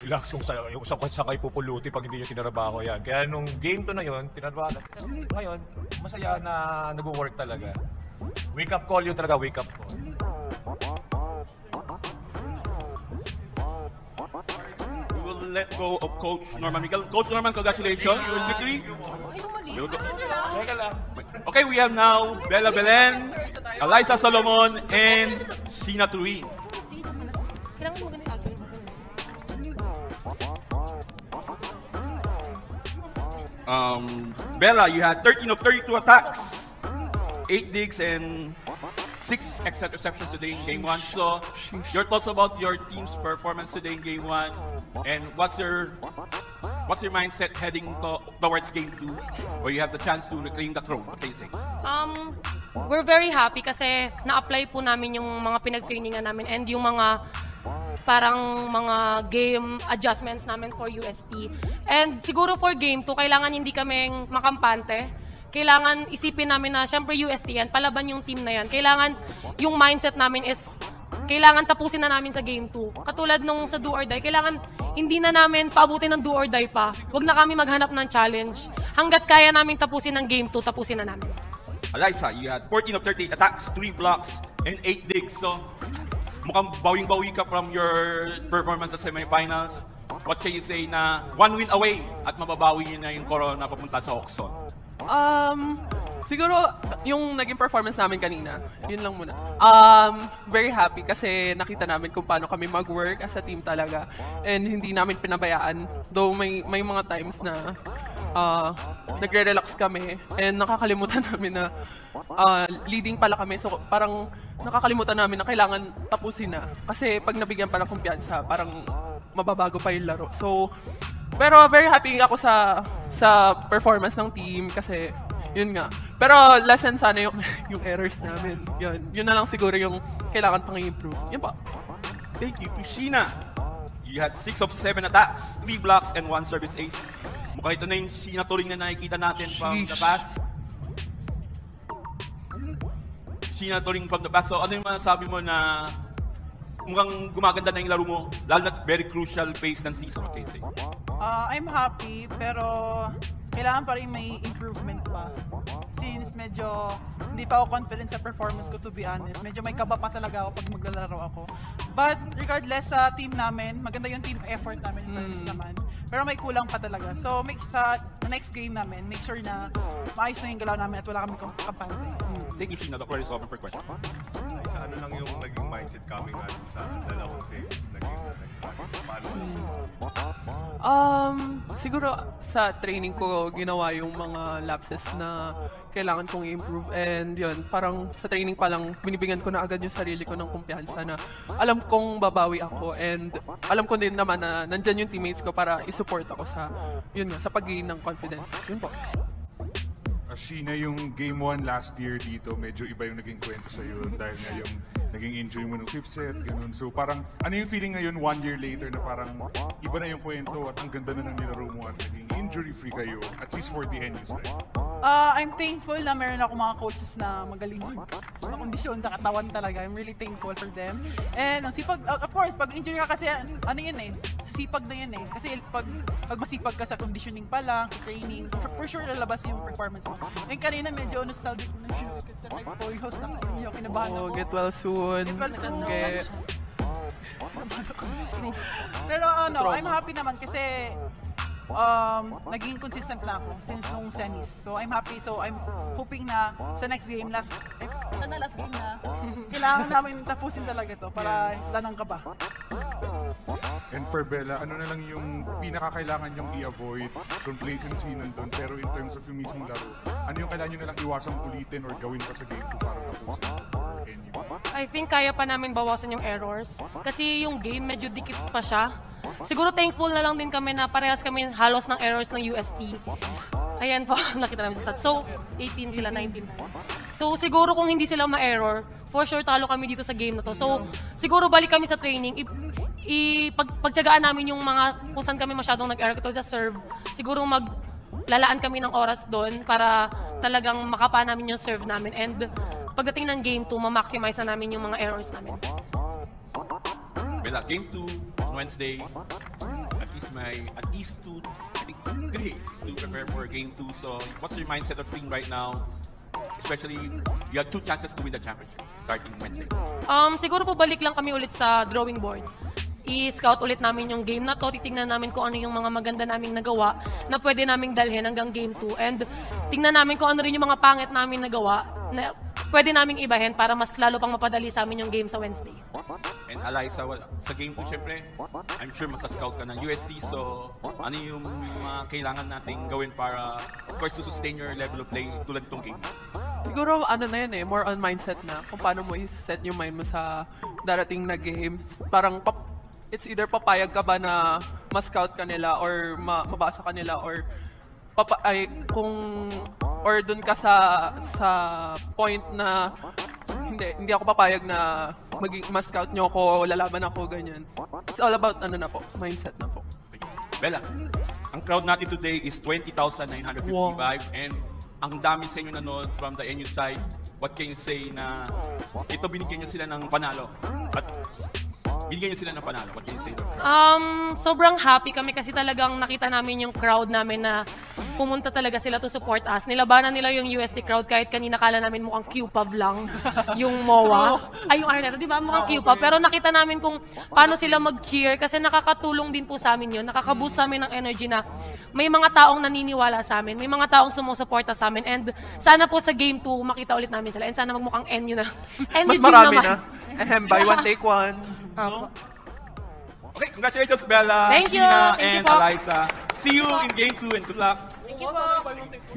relax kung saan kayo pupuluti pag hindi nyo tinarabaho yan. Kaya nung game 2 na yun, tinarabaho. Ngayon, masaya na nag-work talaga. Wake up call yun talaga, wake up call. We will let go of Coach Norman Miguel. Coach Norman, congratulations for his victory. Okay, we have now Bella Belen, Eliza Solomon, and Sheena Turin. Bella, you had 13 of 32 attacks, 8 digs, and 6 extra receptions today in Game 1. So, your thoughts about your team's performance today in Game 1, and what's your mindset heading towards Game 2, where you have the chance to reclaim the throne? What can you say? We're very happy kasi na-apply po namin yung mga pinag-trainingan namin and yung mga parang mga game adjustments namin for UST. And siguro for Game 2, kailangan hindi kaming makampante. Kailangan isipin namin na syempre UST yan, palaban yung team na yan. Kailangan yung mindset namin is kailangan tapusin na namin sa Game 2. Katulad nung sa Do or Die, kailangan hindi na namin paabutin ng Do or Die pa. Huwag na kami maghanap ng challenge. Hanggat kaya namin tapusin ng Game 2, tapusin na namin. Eliza, you had 14 of 38 attacks, 3 blocks, and 8 digs. So, mukhang bawing-bawi ka from your performance sa semifinals. What can you say na 1 win away at mababawi niyo na yung Corona papunta sa Oxon? Siguro, yung naging performance namin kanina, yun lang muna. Very happy kasi nakita namin kung paano kami mag-work as a team talaga. And hindi namin pinabayaan. Though may mga times na nagre-relax kami and nakakalimutan namin na leading pala kami. So parang nakakalimutan namin na kailangan tapusin na. Kasi pag nabigyan pa ng kumpiyansa, parang mababago pa yung laro. So, pero very happy ako sa performance ng team kasi yun nga. Pero lesson sana yung errors namin. Yun na lang siguro yung kailangan pang i-improve. Yun pa. Thank you to Sheena. You had 6 of 7 attacks, 3 blocks, and 1 service ace. Mukhang ito na yung Sheena Turing na nakikita natin from the past. Sheena Turing from the past. So ano yung masasabi mo na mukhang gumaganda na yung laro mo, lalo na very crucial phase ng season, okay, say? I'm happy, pero kailangan pa rin may improvement pa. Since medyo hindi pa ako confident sa performance ko, to be honest. Medyo may kaba pa talaga ako pag maglalaro ako. But regardless sa team namin, maganda yung team effort namin, naman. Pero may kulang pa talaga. So sa next game namin, make sure na maayos na yung galaw namin at wala kami kampante. Thank you, Sheena. The floor is open for question. Sa ano lang yung naging mindset coming out sa dalawang saves na game na next time? Paano? Siguro sa training ko ginawa yung mga lapses na kailangan kong i-improve and yun, parang sa training pa lang binibigyan ko na agad yung sarili ko ng kumpiyansa na alam kong babawi ako and alam ko din naman na nandyan yung teammates ko para i-support ako sa yun nga, sa pag-gain ng confidence. Yun po. Sheena, yung Game 1 last year dito, medyo iba yung naging kwento sa'yo dahil nga yung naging injury mo ng fifth set, ganun. So parang, ano yung feeling ngayon 1 year later na parang iba na yung kwento at ang ganda na ng nilaro mo at naging injury-free kayo, at least for the NU side? I'm thankful na meron ako mga coaches na magaling sa kondisyon sa katawan talaga. I'm really thankful for them. And ang sipag, of course, pag injury ka kasi, ano yun eh, sipag na yun eh. Kasi pag masipag ka sa conditioning pa lang, sa training, for sure lalabas yung performance mo. Yung kanina medyo nostalgic na shoot sa Nagpoy host actually yung kinabahan ako. Get well soon. Get well soon. Pero ano, I'm happy naman kasi naging consistent na ako since nung semis. So I'm happy. So I'm hoping na sa next game, last game na, kailangan namin tapusin talaga to para lanang ka ba. And for Bella, ano na lang yung pinakakailangan yung i-avoid? Complacency nandun, pero in terms of yung mismong laro, ano yung kailangan nyo na lang iwasang ulitin or gawin pa sa game 2 para tapusin for NU? I think kaya pa namin bawasan yung errors. Kasi yung game medyo dikit pa siya. Siguro thankful na lang din kami na parehas kami halos ng errors ng UST. Ayan po, nakita namin sa stats. So, 18 sila, 19. So, siguro kung hindi sila ma-error, for sure talo kami dito sa game na to. So, siguro balik kami sa training. Pagtyagaan namin yung mga kung saan kami masyadong nag-error ito sa serve. Siguro maglalaan kami ng oras doon para talagang makapa namin yung serve namin. And pagdating ng game 2, ma-maximize na namin yung mga errors namin. Bella, game 2 on Wednesday. may at least 3 days to prepare for Game 2. So what's your mindset of team right now? Especially, you have 2 chances to win the championship starting Wednesday. Siguro po balik lang kami ulit sa drawing board. I-scout ulit namin yung game na to, titingnan namin kung ano yung mga maganda naming nagawa na pwede naming dalhin hanggang game 2. And tingnan namin kung ano rin yung mga pangit namin nagawa na pwede naming ibahin para mas lalo pang mapadali sa amin yung game sa Wednesday. And Alyssa, sa game 2, syempre, I'm sure masascout ka ng UST. So, ano yung mga kailangan nating gawin para, of course, to sustain your level of play tulad itong game? Siguro ano na yun more on mindset na kung paano mo i-set yung mind mo sa darating na games. Parang it's either papayag ka ba na ma-scout ka nila or mabasa ka nila or or dun ka sa point na hindi ako papayag na ma-scout nyo ako, lalaban ako, ganyan. It's all about mindset na po. Bella, ang crowd natin today is 20,955 and ang dami sa inyo nanood from the NU side. What can you say na ito binigyan nyo sila ng panalo? At binigyan nyo sila ng panalo. What can you say? Sobrang happy kami kasi talagang nakita namin yung crowd namin na pumunta talaga sila to support us. Nilabanan nila yung USD crowd kahit kanina kala namin mukhang Q-Pub lang yung MOA. Ay, yung Arnetta, di ba? Mukhang Q-Pub. Pero nakita namin kung paano sila mag-cheer kasi nakakatulong din po sa amin yun. Nakaka-boost sa amin ng energy na may mga taong naniniwala sa amin. May mga taong sumusuporta sa amin. And sana po sa game 2, makita ulit namin sila. And sana magmukhang NU na. Mas marami na. Buy one, take one. Okay, congratulations, Bella, Thank you. Gina, Thank you and po. Alyssa. See you in game 2 and good luck. Thank you po.